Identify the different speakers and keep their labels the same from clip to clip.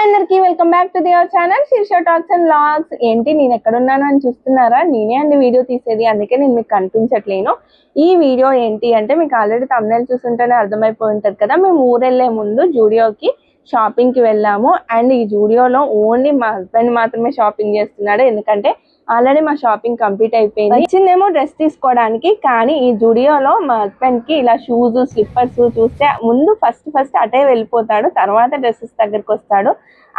Speaker 1: అందరికీ welcome back to your channel Sheersha talks and vlogs. ఏంటి నేను ఎక్కడున్నాను అని చూస్తున్నారా? నేనే అండి వీడియో తీసేది, అందుకే నేను మీకు కనిపించట్లేను. ఈ వీడియో ఏంటి అంటే మీకు ఆల్రెడీ థంబ్నెయిల్ చూస్తుంటేనే అర్థమైపోయి ఉంటుంది కదా. మేము ఊరెళ్ళే ముందు జూడియోకి షాపింగ్కి వెళ్ళాము. అండ్ ఈ జూడియోలో ఓన్లీ మా హస్బెండ్ మాత్రమే షాపింగ్ చేస్తున్నాడు, ఎందుకంటే ఆల్రెడీ మా షాపింగ్ కంప్లీట్ అయిపోయింది. వచ్చిందేమో డ్రెస్ తీసుకోవడానికి, కానీ ఈ జూడియోలో మా హస్బెండ్ కి ఇలా షూస్ స్లిప్పర్స్ చూస్తే ముందు ఫస్ట్ అటే వెళ్ళిపోతాడు, తర్వాత డ్రెస్సెస్ దగ్గరికి వస్తాడు.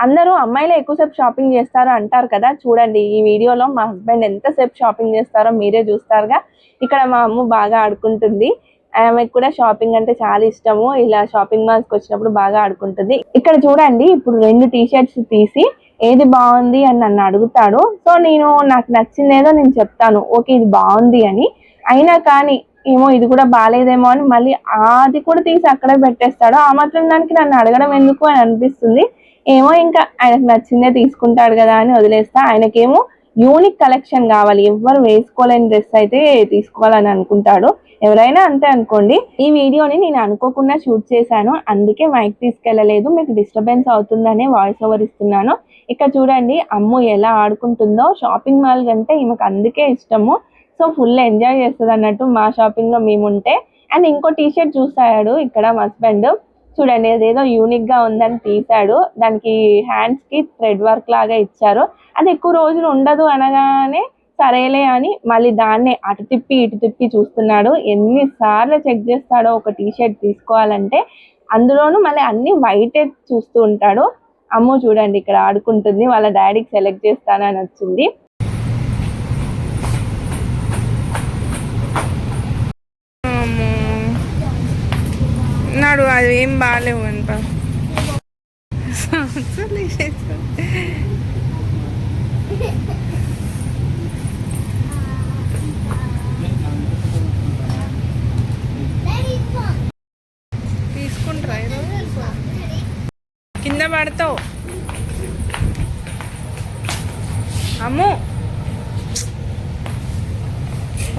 Speaker 1: అందరూ అమ్మాయిలు ఎక్కువసేపు షాపింగ్ చేస్తారు అంటారు కదా, చూడండి ఈ వీడియోలో మా హస్బెండ్ ఎంతసేపు షాపింగ్ చేస్తారో మీరే చూస్తారుగా. ఇక్కడ మా అమ్మ బాగా ఆడుకుంటుంది, ఆమెకు కూడా షాపింగ్ అంటే చాలా ఇష్టము. ఇలా షాపింగ్ మాల్స్కి వచ్చినప్పుడు బాగా ఆడుకుంటుంది. ఇక్కడ చూడండి, ఇప్పుడు 2 టీ-షర్ట్స్ తీసి ఏది బాగుంది అని నన్ను అడుగుతాడు. సో నాకు నచ్చిందేదో నేను చెప్తాను, ఓకే ఇది బాగుంది అని. అయినా కానీ ఏమో ఇది కూడా బాగాలేదేమో అని మళ్ళీ అది కూడా తీసి అక్కడే పెట్టేస్తాడు. ఆ మాత్రం దానికి నన్ను అడగడం ఎందుకు అని అనిపిస్తుంది. ఏమో ఇంకా ఆయనకు నచ్చిందే తీసుకుంటాడు కదా అని వదిలేస్తా. ఆయనకేమో యూనిక్ కలెక్షన్ కావాలి, ఎవ్వరు వేసుకోలేని డ్రెస్ అయితే తీసుకోవాలని అనుకుంటాడు. ఎవరైనా అంతే అనుకోండి. ఈ వీడియోని నేను అనుకోకుండా షూట్ చేశాను, అందుకే మైక్ తీసుకెళ్ళలేదు. మీకు డిస్టర్బెన్స్ అవుతుందనే వాయిస్ ఓవర్ ఇస్తున్నాను. ఇక్కడ చూడండి అమ్ము ఎలా ఆడుకుంటుందో. షాపింగ్ మాల్ కంటే ఈమెకు అందుకే ఇష్టము. సో ఫుల్ ఎంజాయ్ చేస్తుంది అన్నట్టు మా షాపింగ్ లో మేముంటే. అండ్ ఇంకో టీ-షర్ట్ చూసాడు ఇక్కడ మా హస్బెండ్. చూడండి అదేదో యూనిక్ గా ఉందని తీసాడు. దానికి హ్యాండ్స్ కి థ్రెడ్ వర్క్ లాగా ఇచ్చారు. అది ఎక్కువ రోజులు ఉండదు అనగానే సరేలే అని మళ్ళీ దాన్నే అటు తిప్పి ఇటు తిప్పి చూస్తున్నాడు. ఎన్నిసార్లు చెక్ చేస్తాడో ఒక టీ-షర్ట్ తీసుకోవాలంటే. అందులోనూ మళ్ళీ అన్ని వైటే చూస్తూ ఉంటాడు. అమ్ము చూడండి ఇక్కడ ఆడుకుంటుంది, వాళ్ళ డాడీకి సెలెక్ట్ చేస్తానని వచ్చింది.
Speaker 2: నాడు అది ఏం బాగాలేవు అంట. తీసుకుంటారా కింద పడతావు అమ్ము,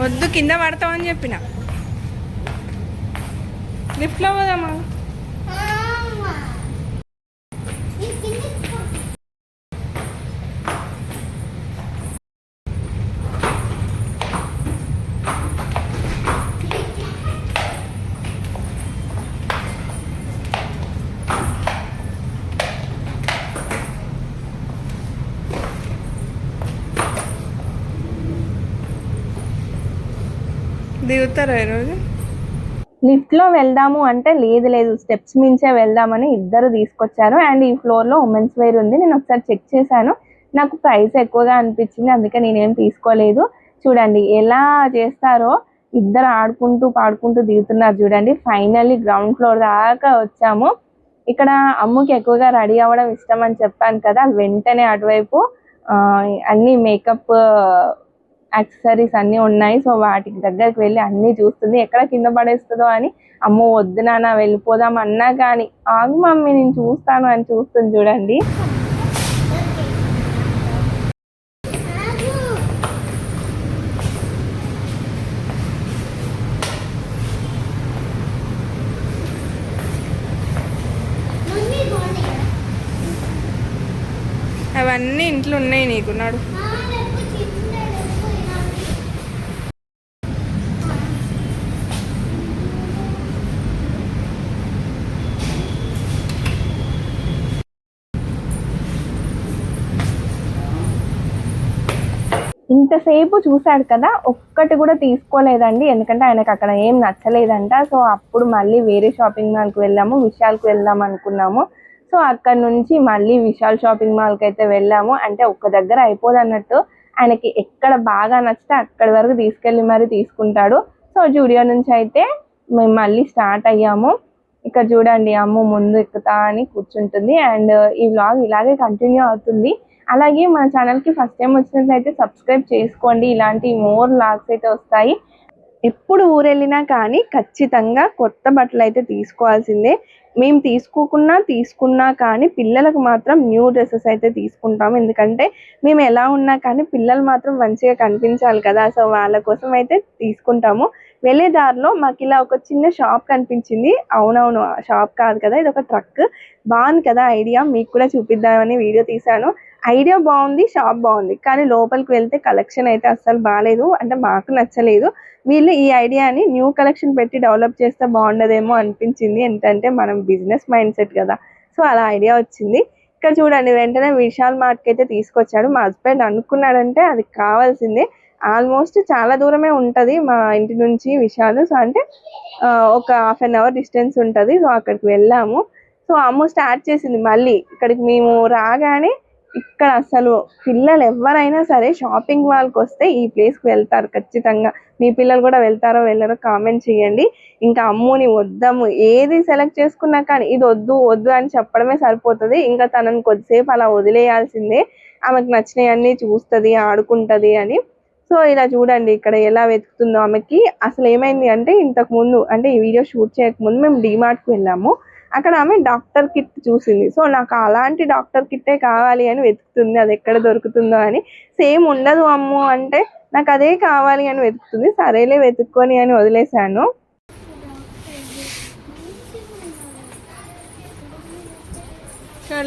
Speaker 2: వద్దు కింద పడతావు అని చెప్పిన. లిఫ్ట్లో పోదామా? దిగుతారా ఈరోజు?
Speaker 1: లిఫ్ట్ లో వెళ్దాము అంటే లేదు స్టెప్స్ మించే వెళ్దామని ఇద్దరు తీసుకొచ్చారు. అండ్ ఈ ఫ్లోర్ లో ఉమెన్స్ వేర్ ఉంది. నేను ఒకసారి చెక్ చేశాను, నాకు ప్రైస్ ఎక్కువగా అనిపించింది, అందుకే నేనేం తీసుకోలేదు. చూడండి ఎలా చేస్తారో, ఇద్దరు ఆడుకుంటూ పాడుకుంటూ దిగుతున్నారు చూడండి. ఫైనల్లీ గ్రౌండ్ ఫ్లోర్ దాకా వచ్చాము. ఇక్కడ అమ్ముకి ఎక్కువగా రెడీ అవ్వడం ఇష్టం అని చెప్పాను కదా, వెంటనే అటువైపు అన్ని మేకప్ యాక్సెసరీస్ అన్నీ ఉన్నాయి. సో వాటికి దగ్గరికి వెళ్ళి అన్నీ చూస్తుంది, ఎక్కడ కింద పడేస్తుందో అని. అమ్మో వద్దు నాన్న వెళ్ళిపోదాం అన్నా కానీ ఆగు మమ్మీ నేను చూస్తాను అని చూస్తుంది చూడండి.
Speaker 2: అవన్నీ ఇంట్లో ఉన్నాయి నీకు. నాడు
Speaker 1: ఇంతసేపు చూశాడు కదా, ఒక్కటి కూడా తీసుకోలేదండి, ఎందుకంటే ఆయనకు అక్కడ ఏం నచ్చలేదంట. సో అప్పుడు మళ్ళీ వేరే షాపింగ్ మాల్కి వెళ్ళాము, విశాల్కి వెళ్దాం అనుకున్నాము. సో అక్కడ నుంచి మళ్ళీ విశాల్ షాపింగ్ మాల్కి అయితే వెళ్ళాము. అంటే ఒక్క దగ్గర అయిపోదు అన్నట్టు, ఆయనకి ఎక్కడ బాగా నచ్చితే అక్కడి వరకు తీసుకెళ్ళి మరి తీసుకుంటాడు. సో జూడియో నుంచి అయితే మేము మళ్ళీ స్టార్ట్ అయ్యాము. ఇక్కడ చూడండి అమ్ము ముందు ఎక్కుతా అని కూర్చుంటుంది. అండ్ ఈ వ్లాగ్ ఇలాగే కంటిన్యూ అవుతుంది. అలాగే మన ఛానల్కి ఫస్ట్ టైం వచ్చినట్లయితే సబ్స్క్రైబ్ చేసుకోండి, ఇలాంటి మోర్ వ్లాగ్స్ అయితే వస్తాయి. ఎప్పుడు ఊరెళ్ళినా కానీ ఖచ్చితంగా కొత్త బట్టలు అయితే తీసుకోవాల్సిందే. మేము తీసుకున్నా కానీ పిల్లలకు మాత్రం న్యూ డ్రెస్సెస్ అయితే తీసుకుంటాం. ఎందుకంటే మేము ఎలా ఉన్నా కానీ పిల్లలు మాత్రం మంచిగా కనిపించాలి కదా, సో వాళ్ళ కోసం అయితే తీసుకుంటాము. వెళ్ళే దారిలో మాకు ఇలా ఒక చిన్న షాప్ కనిపించింది. అవునవును, షాప్ కాదు కదా, ఇది ఒక ట్రక్. బాగుంది కదా ఐడియా, మీకు కూడా చూపిద్దామని వీడియో తీశాను. ఐడియా బాగుంది, షాప్ బాగుంది, కానీ లోపలికి వెళ్తే కలెక్షన్ అయితే అస్సలు బాగాలేదు, అంటే మాకు నచ్చలేదు. వీళ్ళు ఈ ఐడియాని న్యూ కలెక్షన్ పెట్టి డెవలప్ చేస్తే బాగుండదేమో అనిపించింది. ఏంటంటే మనం బిజినెస్ మైండ్ సెట్ కదా, సో అలా ఐడియా వచ్చింది. ఇక్కడ చూడండి, వెంటనే విశాల్ మార్ట్కి అయితే తీసుకొచ్చాడు. మా హస్బెండ్ అనుకున్నాడంటే అది కావాల్సిందే. ఆల్మోస్ట్ చాలా దూరమే ఉంటుంది మా ఇంటి నుంచి విశాల్. సో అంటే ఒక ½ అవర్ డిస్టెన్స్ ఉంటుంది. సో అక్కడికి వెళ్ళాము. సో అమ్మ స్టార్ట్ చేసింది మళ్ళీ. ఇక్కడికి మేము రాగానే ఇక్కడ అసలు పిల్లలు ఎవరైనా సరే షాపింగ్ మాల్కి వస్తే ఈ ప్లేస్కి వెళ్తారు ఖచ్చితంగా. మీ పిల్లలు కూడా వెళ్తారో వెళ్ళరో కామెంట్ చేయండి. ఇంకా అమ్ముని వద్దాము ఏది సెలెక్ట్ చేసుకున్నా కానీ ఇది వద్దు వద్దు అని చెప్పడమే సరిపోతుంది. ఇంకా తనని కొద్దిసేపు అలా వదిలేయాల్సిందే. ఆమెకు నచ్చినవన్నీ చూస్తుంది, ఆడుకుంటుంది అని. సో ఇలా చూడండి ఇక్కడ ఎలా వెతుకుతుందో ఆమెకి. అసలు ఏమైంది అంటే ఇంతకు ముందు, అంటే ఈ వీడియో షూట్ చేయకముందు మేము డీమార్ట్కి వెళ్ళాము. అక్కడ ఆమె డాక్టర్ కిట్ చూసింది. సో నాకు అలాంటి డాక్టర్ కిట్టే కావాలి అని వెతుకుతుంది, అది ఎక్కడ దొరుకుతుందో అని. సేమ్ ఉండదు అమ్ము అంటే నాకు అదే కావాలి అని వెతుకుతుంది. సరేలే వెతుక్కొని అని వదిలేశాను.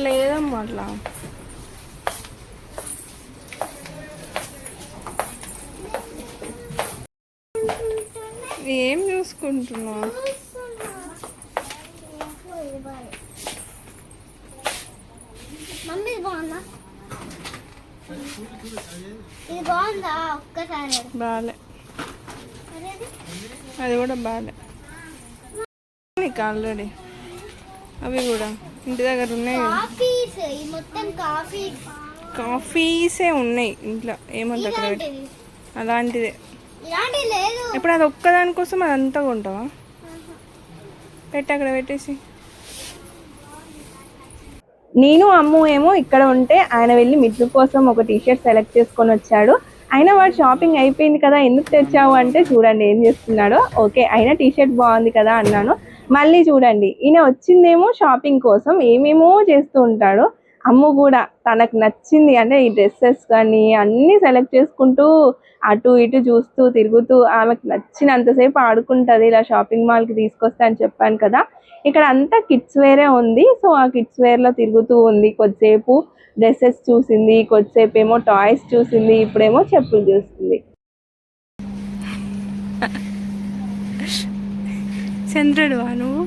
Speaker 2: లేదమ్మా అట్లా. ఏం చూసుకుంటున్నావు?
Speaker 3: మమ్మీ బాగుందా? ఇది బాగుందా? ఒక్కసారి
Speaker 2: బాలే, అది కూడా బాలే నీకు ఆల్రెడీ. అవి కూడా ఇంటి దగ్గర ఉన్నాయి.
Speaker 3: కాఫీస్, ఈ మొత్తం
Speaker 2: కాఫీసే ఉన్నాయి ఇంట్లో. ఏమంటే అక్కడ అలాంటిదే.
Speaker 3: ఇలాంటి లేదు.
Speaker 2: ఇప్పుడు అది ఒక్కదానికోసం అదంతా కొంటావా? పెట్టి అక్కడ పెట్టేసి.
Speaker 1: నేను అమ్ము ఏమో ఇక్కడ ఉంటే ఆయన వెళ్ళి మిడ్లు కోసం ఒక టీషర్ట్ సెలెక్ట్ చేసుకొని వచ్చాడు. అయినా వాడు షాపింగ్ అయిపోయింది కదా ఎందుకు తెచ్చావు అంటే చూడండి ఏం చేస్తున్నాడో. ఓకే అయినా టీషర్ట్ బాగుంది కదా అన్నాను. మళ్ళీ చూడండి ఈయన వచ్చిందేమో షాపింగ్ కోసం, ఏమేమో చేస్తూ ఉంటాడు. అమ్ము కూడా తనకు నచ్చింది అంటే ఈ డ్రెస్సెస్ కానీ అన్నీ సెలెక్ట్ చేసుకుంటూ అటు ఇటు చూస్తూ తిరుగుతూ ఆమెకు నచ్చినంతసేపు ఆడుకుంటుంది. ఇలా షాపింగ్ మాల్కి తీసుకొస్తా అని చెప్పాను కదా. ఇక్కడ అంతా కిడ్స్ వేరే ఉంది. సో ఆ కిడ్స్ వేర్లో తిరుగుతూ ఉంది. కొద్దిసేపు డ్రెస్సెస్ చూసింది, కొద్దిసేపు ఏమో టాయ్స్ చూసింది, ఇప్పుడేమో చెప్పులు చూస్తుంది.
Speaker 2: చంద్రుడు నువ్వు.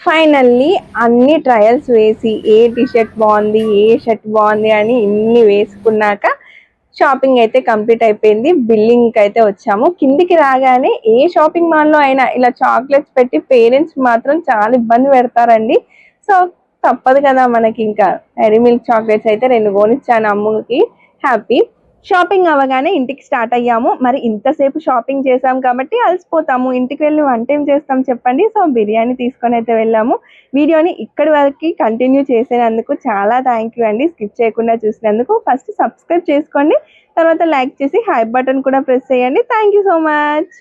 Speaker 1: ఫైనల్లీ అన్ని ట్రయల్స్ వేసి ఏ టీషర్ట్ బాగుంది ఏ షర్ట్ బాగుంది అని ఇన్ని వేసుకున్నాక షాపింగ్ అయితే కంప్లీట్ అయిపోయింది. బిల్లింగ్ అయితే వచ్చాము. కిందికి రాగానే ఏ షాపింగ్ మాల్లో అయినా ఇలా చాక్లెట్స్ పెట్టి పేరెంట్స్ మాత్రం చాలా ఇబ్బంది పెడతారండి. సో తప్పదు కదా మనకి. ఇంకా డైరీ మిల్క్ చాక్లెట్స్ అయితే 2 కొనిచ్చాను అమ్ముకి. హ్యాపీ. షాపింగ్ అవ్వగానే ఇంటికి స్టార్ట్ అయ్యాము. మరి ఇంతసేపు షాపింగ్ చేసాం కాబట్టి అలసిపోతాము. ఇంటికి వెళ్ళి వంట ఏం చేస్తాం చెప్పండి. సో బిర్యానీ తీసుకొని అయితే వెళ్ళాము. వీడియోని ఇక్కడి వరకు కంటిన్యూ చేసినందుకు చాలా థ్యాంక్ యూ అండి. స్కిప్ చేయకుండా చూసినందుకు. ఫస్ట్ సబ్స్క్రైబ్ చేసుకోండి, తర్వాత లైక్ చేసి హై బటన్ కూడా ప్రెస్ చేయండి. Thank you so much.